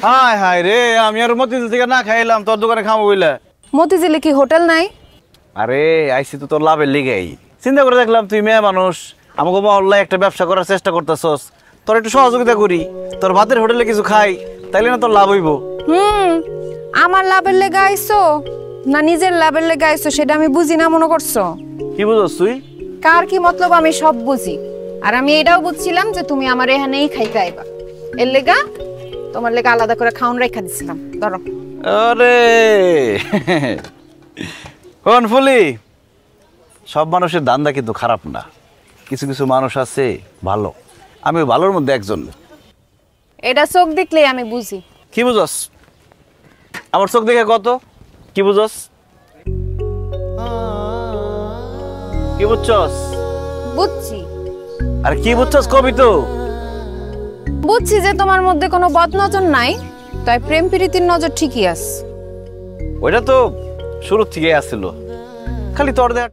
হায় হায় রে, আমি আর মতিঝিল থেকে না খাইলাম, তোর দোকানে খাবো বইলা। মতিঝিলে কি হোটেল নাই? আরে আইসি তো তোর লাভের লিগেই। চিন্তা করে দেখলাম তুই মেয়ে মানুষ, আমাকে মহল্লায় একটা ব্যবসা করার চেষ্টা করতেছস, তোর একটু সহযোগিতা করি, তোর ভাতের হোটেলে কিছু খাই, তাইলে না তোর লাভ হইব। আমার লাভের লেগে আইছো না নিজের লাভের লেগে আইছো সেটা আমি বুঝি না মনে করছো? কি বুঝছস তুই? কার কি মতলব আমি সব বুঝি। আর আমি এটাও বুঝছিলাম যে তুমি আমার এখানেই খাইতে আইবা, এর লেগা তোমার লেগে আলাদা করে খাওন রেখা দিছিলাম। ধরো। আরে কোন ফুলি, সব মানুষের দান্দা কিন্তু খারাপ না, কিছু কিছু মানুষ আছে ভালো, আমি ভালোর মধ্যে একজন। এটা চোখ দেখলেই আমি বুঝি। কি বুঝস? আমার চোখ দেখে কত কি বুঝস? কি বুঝছস? বুঝছি। আর কি বুঝছস কবি তো? বুঝছি যে তোমার মধ্যে কোনো বদনজর নাই, তাই প্রেম প্রীতির নজর ঠিকই আছে। ওইটা তো শুরু থেকে আসছিল, খালি তোর দেখ